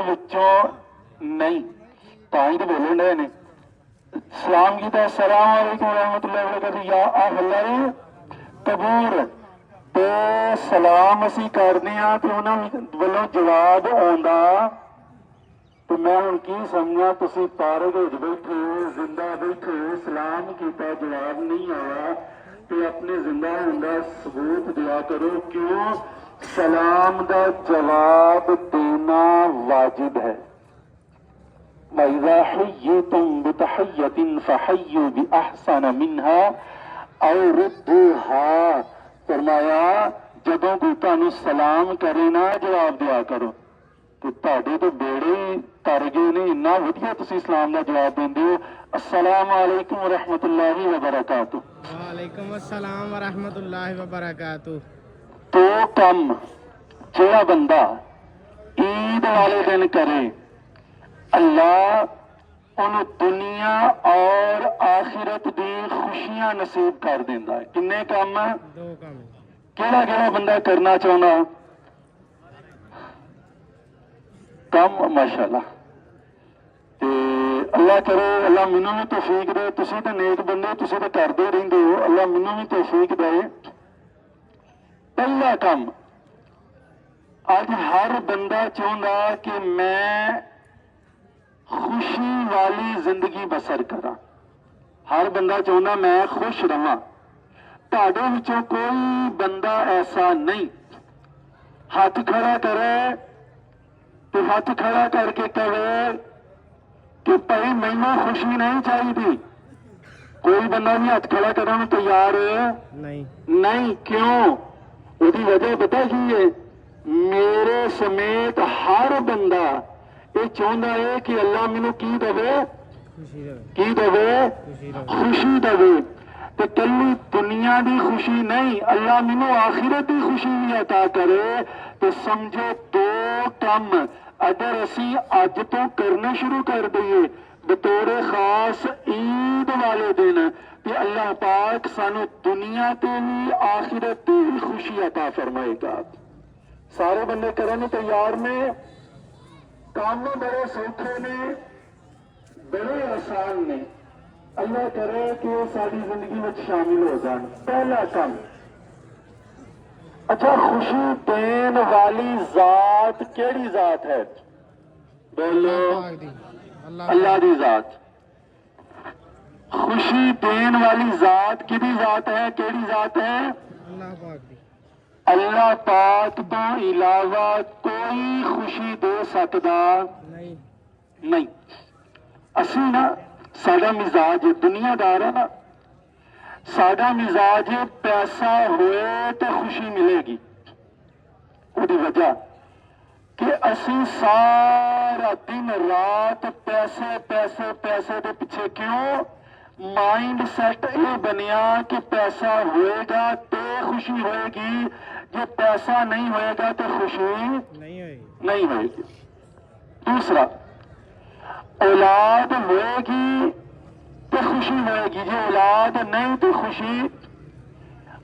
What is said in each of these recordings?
وچوں نہیں، تاں ہی تے بولن رہے نے۔ سلام کیتا السلام علیکم ورحمۃ اللہ وبرکاتہ یا اہل قبور، تے سلام اسی کرنے ہاں تے انہاں والوں جواب آوندا، تو میں ہن کی سمجھا تسی پارک وچ بیٹھے ہو، زندہ بیٹھے ہو، سلام کیتا جواب نہیں آیا، تے اپنے زندہ ہونے دا ثبوت دیا کرو۔ کیوں؟ سلام دا جواب دینا واجب ہے۔ وَإِذَا حُيِّيتُم بِتَحِيَّةٍ فَحَيُّوا بِأَحْسَنَ مِنْهَا أَوْ رُدُّوهَا، فرمایا جدوں کوئی تانوں سلام کرے نا جواب دیا کرو۔ تو تہاڈے تو بیڑے تر گئے نے، اتنا ودیا تسی سلام دا جواب دیندے ہو۔ السلام علیکم ورحمۃ اللہ وبرکاتہ۔ وعلیکم السلام ورحمۃ اللہ وبرکاتہ۔ تو کم جہاں بندہ عید والے دن کرے، اللہ انہوں دنیا اور آخرت دی خوشیاں نصیب کر دیندا ہے۔ کنے کام؟ دو کام۔ کیڑا کیڑا بندہ کرنا چاہنا؟ کم ماشاءاللہ، تے اللہ کرے، اللہ مینوں بھی توفیق دے، تسی تے نیک بندے، تسی تے کردے رہندے ہو، اللہ مینوں بھی توفیق دے۔ پہلا کام اج ہر بندہ چاہتا کہ میں خوشی والی زندگی بسر کرا، ہر بندہ چاہتا میں خوش رہا۔ تہاڈے وچوں کوئی بندہ ایسا نہیں ہاتھ کھڑا کرے تو ہاتھ کھڑا کر کے کہے کہ بھائی مینوں خوشی نہیں چاہیے۔ کوئی بندہ نہیں ہاتھ کھڑا کرنے تیار نہیں۔ کیوں؟ وہ وجہ پتا کی ہے؟ میرے سمیت ہر بندہ یہ چاہتا ہے کہ اللہ مینوں کی دے؟ خوشی دے۔ تو کلی دنیا دی خوشی نہیں، اللہ مینوں آخرت دی خوشی بھی عطا کرے۔ تو سمجھو دو کم اگر اسی اج تو کرنے شروع کر دئیے بطور خاص عید والے دن، کہ اللہ پاک سانو دنیا تے بھی آخرت تے بھی خوشی عطا فرمائے گا۔ سارے بندے کرنے تیار نے، کام بڑے سوکھے نے، بڑے آسان نے، اللہ کرے کہ ساری زندگی میں شامل ہو جان۔ پہلا کام، اچھا خوشی دین والی ذات کیڑی ذات ہے؟ بولو، اللہ دی ذات۔ خوشی دین والی ذات کدی ذات ہے؟ کیڑی ذات ہے؟ اللہ پاک تو علاوہ کوئی خوشی دے سکتا نہیں۔ اسی نا ساڈا مزاج دنیا دار ہے نا، ساڈا مزاج پیسہ ہوئے تو خوشی ملے گی۔ وہی وجہ کہ اسی سارا دن رات پیسے پیسے پیسے دے پیچھے کیوں؟ مائنڈ سیٹ یہ بنیا کہ پیسہ ہوئے گا تو خوشی ہوئے گی، جو پیسہ نہیں ہوئے گا تو خوشی نہیں ہوئے گی۔ دوسرا، اولاد ہوئے گی تو خوشی ہوئے گی، جو اولاد نہیں تو خوشی،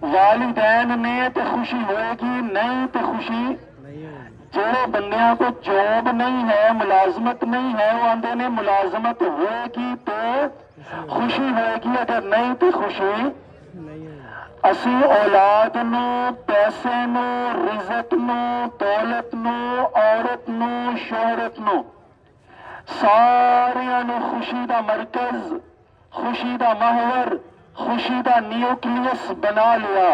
والدین نے تو خوشی ہوئے گی، نہیں تو خوشی۔ جڑے بندیاں کو جاب نہیں ہے، ملازمت نہیں ہے، وہ آندے نے ملازمت ہوئے گی تو خوشی ہوئے گی، اگر نہیں تو خوشی۔ اسی اولاد نو، پیسے نو، رزق نو، دولت نو، عورت نو، شہرت نو، سارے نو خوشی دا مرکز، خوشی دا محور، خوشی دا نیوکلیس بنا لیا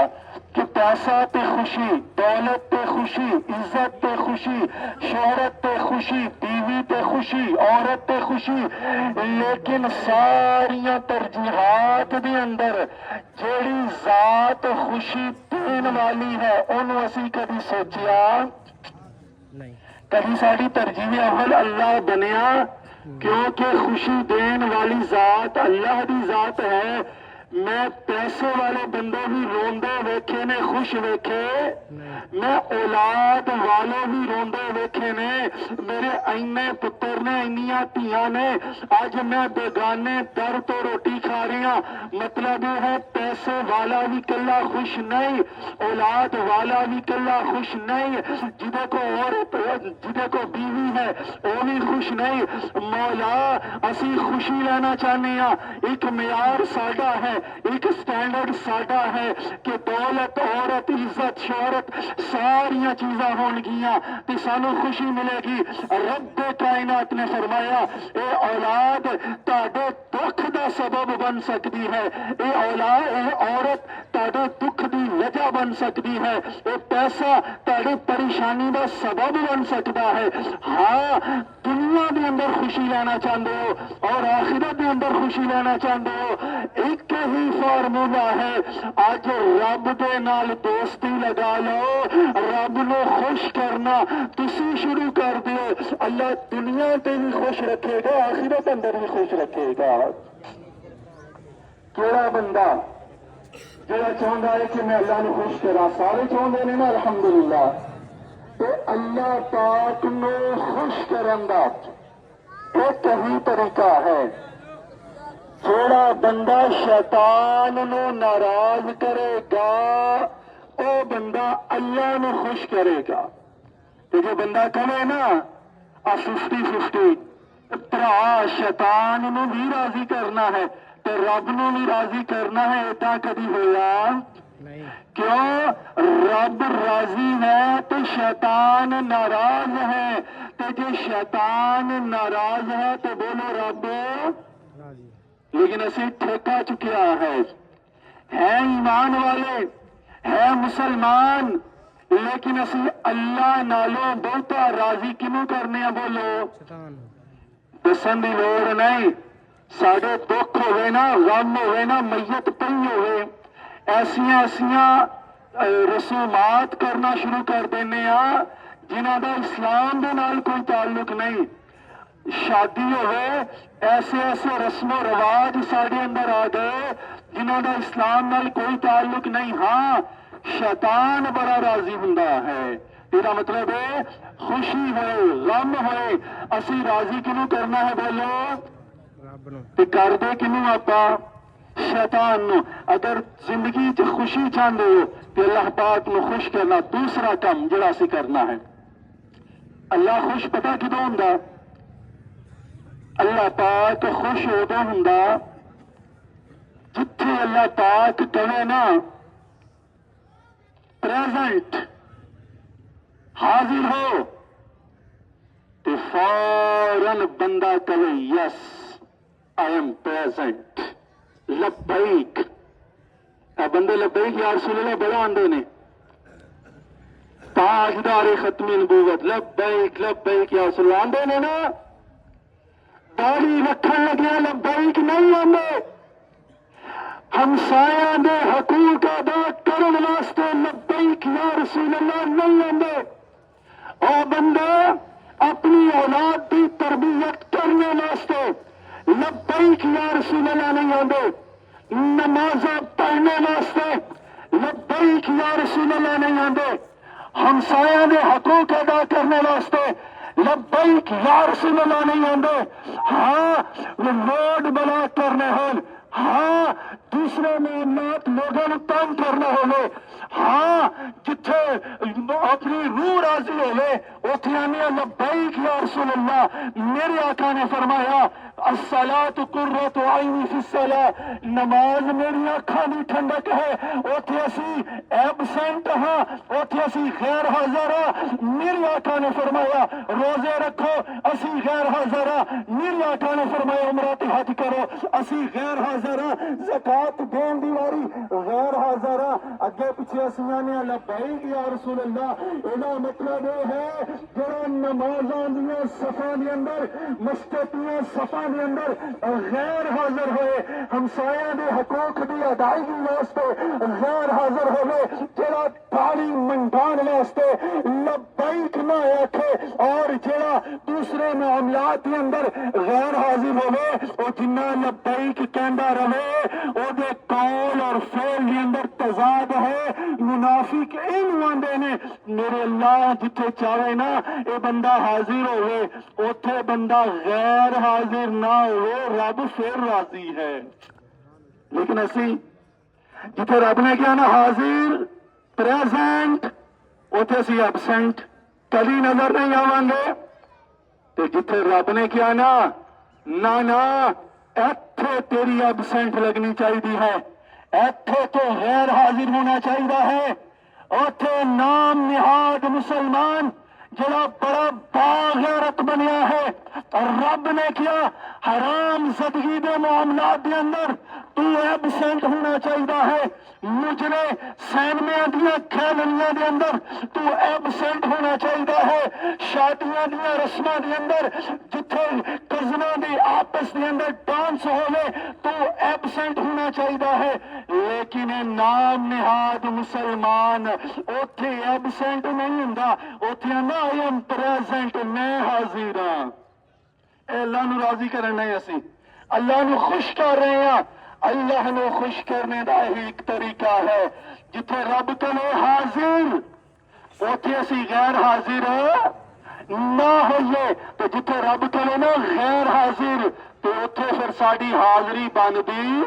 کہ پیسہ تے خوشی، دولت تے خوشی، عزت تے خوشی، شہرت تے خوشی، بیوی تے خوشی، عورت تے خوشی۔ لیکن ساریاں ترجیحات دے اندر جیڑی ذات خوشی دین والی ہے انہوں اسی کبھی سوچیا نہیں، کبھی ساری ترجیح اول اللہ بنیا، کیونکہ خوشی دین والی ذات اللہ دی ذات ہے۔ میں پیسے والے بندے بھی روندے ویکھے نے خوش ویکھے میں اولاد والے بھی روندے ویکھے نے میرے اینے پتر نے اینیاں دھیاں نے اج میں بیگانے در تو روٹی کھا رہی ہوں مطلب یہ ہے پیسے والا بھی کلا خوش نہیں اولاد والا بھی کلا خوش نہیں جدے کو عورت جدے کو بیوی ہے وہ بھی خوش نہیں مولا اسی خوشی لینا چاہنے ہاں ایک معیار ساڈا ہے ایک سٹینڈرڈ ساڈا ہے کہ دولت عورت عزت شہرت ساریا چیزاں ہون گیاں تے سانو خوشی ملے گی رب کائنات نے فرمایا اے اولاد تاڈے دکھ دا سبب بن سکتی ہے اے اولاد اے عورت تاڈے دکھ دی وجہ بن سکتی ہے اے پیسہ تاڈے پریشانی دا سبب بن سکتا ہے ہاں دنیا دے اندر خوشی لینا چاہتے ہو اور آخرت دے اندر خوشی لینا چاہتے ہو ایک ہی فارمولا ہے اج رب دے نال دوستی لگا لو رب نو خوش کرنا تسی شروع کر دیو اللہ دنیا تے بھی خوش رکھے گا آخرت اندر بھی خوش رکھے گا کیڑا بندہ جڑا چاہتا ہے کہ میں اللہ نو خوش کرا سارے چاہتے ہیں نا الحمدللہ تے اللہ پاک نو خوش کرن دا ایک ہی طریقہ ہے جڑا بندہ شیطان نو ناراض کرے گا او بندہ اللہ نو خوش کرے گا تو جو بندہ کہے نا 50-50 بھرا شیطان نو بھی راضی کرنا ہے تو رب نو بھی راضی کرنا ہے ایڈا کدی ہویا نہیں کیوں رب راضی ہے تو شیطان ناراض ہے تو جو شیطان ناراض ہے تو بولو رب راضی لیکن اسی ٹھیکا چکیا ہے ایمان والے ہے مسلمان لیکن اسی اللہ نالوں بہتا راضی کنوں کرنے ہیں بولو شیطان دسن دی لوڑ نہیں ساڈے دکھ ہوئے نا غم ہوئے نا میت پئی ہوئے ایسیاں ایسیاں رسومات کرنا شروع کر دینے ہاں جنہاں دا اسلام دے نال کوئی تعلق نہیں شادی ہوئے ایسے ایسے رسم و رواج ساڈے اندر آ گئے جنہاں دا اسلام نال کوئی تعلق نہیں ہاں شیطان بڑا راضی ہوندا ہے یہ مطلب ہے خوشی ہوئے غم ہوئے اسی راضی کنوں کرنا ہے بولو رب نو تے کر دے کنوں آپا شیطان نو اگر زندگی چ خوشی چاہتے ہو تو اللہ پاک نو خوش کرنا دوسرا کام جڑا اسی کرنا ہے اللہ خوش پتہ کدوں ہوندا اللہ پاک خوش ادو ہوندا جتھے اللہ پاک کہے نا پریزنٹ حاضر ہو تو فوراً بندہ کہے یس آئی ایم پریزنٹ لبیک بندے لبیک یا رسول اللہ بڑا آندے نے تاجدار ختم نبوت لبیک لبیک یا رسول اللہ آندے نے نا داڑھی رکھن لگیا لبیک نہیں آندے ہمسایاں دے حقوق ادا کرن واسطے لبیک یا رسول اللہ نہیں آندے او بندہ اپنی اولاد کی تربیت کرنے واسطے لبیک یا رسول اللہ نہیں آندے نماز پڑھنے واسطے لبیک یا رسول اللہ نہیں آندے ہمسایاں دے حقوق ادا کرنے واسطے لبیک یا رسول اللہ نہیں آندے ہاں روڈ بلاک کرنے ہون ہاں دوسرے معاملات لوگوں کو تنگ کرنا ہوئے ہاں جتھے اپنی روح راضی ہوئے اتنے آنے لبیک یا رسول اللہ میرے آقا نے فرمایا الصلاۃ قرۃ عینی فی الصلاۃ نماز میری آنکھاں دی ٹھنڈک ہے اتنے اسی ایبسنٹ ہاں اتنے اسی غیر حاضر ہاں میرے آقا نے فرمایا روزے رکھو اسی غیر حاضر ہاں میرے آقا نے فرمایا عمرہ تے حج کرو اسی غیر حاضر ہاں زکات دین دی واری غیر حاضر ہاں اگے پیچھے اسیاں نے لبیک یا رسول اللہ یہ مطلب یہ ہے جڑا نمازاں دیاں صفاں دے اندر مسجد دیاں صفاں دے اندر غیر حاضر ہوئے، ہمسایاں دے حقوق دی ادائیگی واسطے غیر حاضر ہوئے، جڑا داڑھی منڈان واسطے لبیک نہ آکھے اور جڑا دوسرے معاملات دے اندر غیر حاضر ہوئے، وہ جنہ لبیک کہندا رہے او دے قول اور فعل دے اندر تضاد ہے۔ منافق این آندے نے میرے اللہ جتھے چاہے نا اے بندہ حاضر ہوئے، اوتھے بندہ غیر حاضر نہ ہوئے، رب پھر راضی ہے۔ لیکن اسی جتھے رب نے کیا نا حاضر پریزنٹ، اوتھے اسی ایبسنٹ کبھی نظر نہیں آواں گے۔ تے جتھے رب نے کیا نا نا ایتھے تیری ایبسنٹ لگنی چاہیے ہے، ایتھے تو غیر حاضر ہونا چاہیے ہے۔ اوتھے نام نہاد مسلمان جڑا بڑا باغیرت بنیا ہے، اور رب نے کیا حرام زدگی دے معاملات دے اندر تو ایبسنٹ ہونا چاہیے ہے۔ مجرے سینمے دیا کھیلنیاں دے اندر تو ایبسنٹ ہونا چاہیے ہے۔ شادیاں دیا رسماں دے اندر جتھے کزناں دی آپس دے اندر ڈانس ہوئے تو ایبسنٹ ہونا چاہیے ہے۔ لیکن نام نہاد مسلمان اوتھے ایبسنٹ نہیں ہوندا، اوتھے نا آئی ایم پریزنٹ، میں حاضر ہاں۔ اے اللہ نو راضی کرنا ہے، اسی اللہ نو خوش کر رہے ہیں۔ اللہ نو خوش کرنے دا ایک طریقہ ہے، جتھے رب کہے حاضر اوتھے اسی غیر حاضر نہ ہوئیے، تو جتھے رب کہے نا غیر حاضر تو اوتھے پھر ساڈی حاضری بندی۔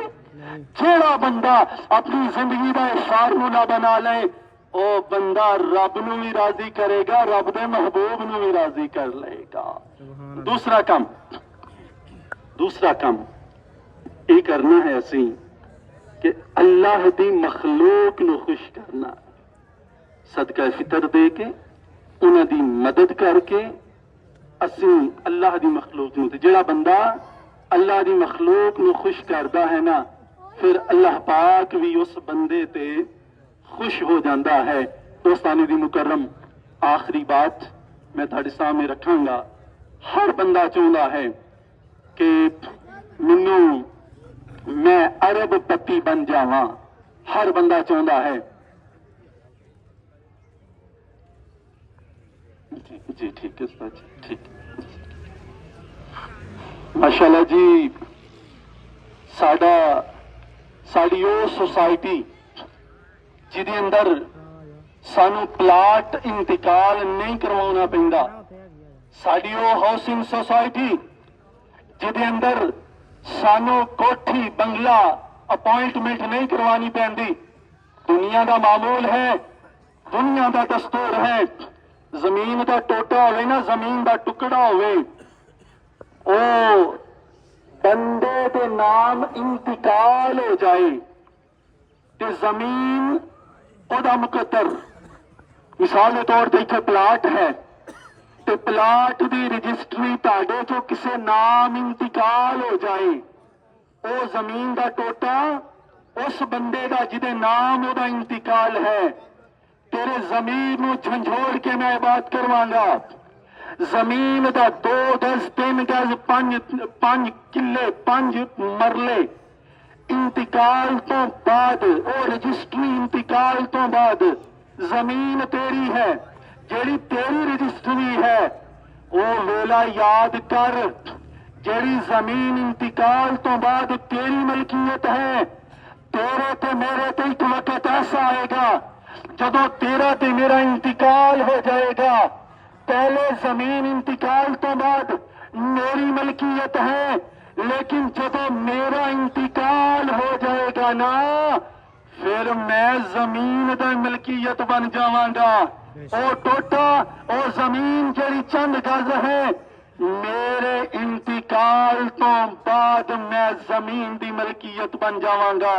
جیڑا بندہ اپنی زندگی دا فارمولا بنا لے او بندہ رب نو بھی راضی کرے گا، رب دے محبوب نو بھی راضی کر لے گا۔ دوسرا کم یہ کرنا ہے اسی کہ اللہ دی مخلوق نو خوش کرنا، صدقہ فطر دے کے انہاں دی مدد کر کے اسی اللہ دی مخلوق نو، جڑا بندہ اللہ دی مخلوق نو خوش کردا ہے نا پھر اللہ پاک بھی اس بندے تے خوش ہو جاندہ ہے۔ دوستانی دی مکرم آخری بات میں تھوڑے سامنے رکھاں گا، ہر بندہ چاہتا ہے کہ میں ارب پتی بن جاواں، ہر بندہ چاہتا ہے۔ جی ٹھیک ہے سر، ٹھیک ماشاءاللہ جی۔ ساڑی وہ سوسائٹی جدے اندر سانو پلاٹ انتقال نہیں کروانا پیندا، ساڑی وہ ہاؤسنگ سوسائٹی جدے اندر سانو کوٹھی بنگلہ اپوائنٹمنٹ نہیں کروانی پیندی۔ دنیا دا معمول ہے، دنیا دا دستور ہے، زمین دا ٹوٹا ہوئے نا زمین دا ٹکڑا ہوئے او بندے دے نام انتقال ہو جائے تے زمین او دا مقدر، مثال کے طور پہ اتنے پلاٹ ہے تے پلاٹ دی رجسٹری تاڑے جو کسے نام انتقال ہو جائے او زمین دا ٹوٹا اس بندے دا جدے نام او دا انتقال ہے، تیرے زمین نو جھنجھوڑ کے میں بات کرواں گا۔ زمین دا 2 گز 3 گز 5 کلے 5 مرلے انتقال تو بعد او رجسٹری انتقال تو بعد زمین تیری ہے، جیڑی تیری رجسٹری ہے او ویلا یاد کر، جیڑی زمین انتقال تو بعد تیری ملکیت ہے، تیرے تے میرے تے ایک وقت ایسا آئے گا جدو تیرا تے میرا انتقال ہو جائے گا، پہلے زمین انتقال تو بعد میری ملکیت ہے، لیکن جب میرا انتقال ہو جائے گا نا پھر میں زمین دا ملکیت بن جاواں گا۔ او ٹوٹا او زمین جڑی چند گز ہے میرے انتقال تو بعد میں زمین دی ملکیت بن جاواں گا،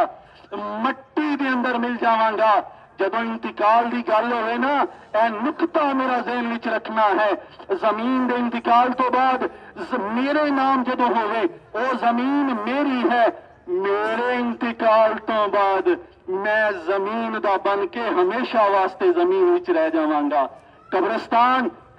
مٹی دے اندر مل جاواں گا۔ جب انتقال دی گل ہوئے نا اے نقطہ میرا ذہن وچ رکھنا ہے، زمین دے انتقال تو بعد میرے نام جدو ہوئے او زمین میری ہے، میرے انتقال تو بعد میں زمین دا بن کے ہمیشہ واسطے زمین وچ رہ جاواں گا۔ قبرستان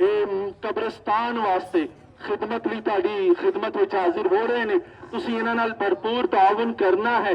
ਇਹ ਕਬਰਸਤਾਨ ਵਾਸਤੇ ਖਿਦਮਤ ਲਈ ਤੁਹਾਡੀ ਖਿਦਮਤ ਵਿੱਚ ਹਾਜ਼ਰ ਹੋ ਰਹੇ ਨੇ। ਤੁਸੀਂ ਇਹਨਾਂ ਨਾਲ ਭਰਪੂਰ ਤਾਵਨ ਕਰਨਾ ਹੈ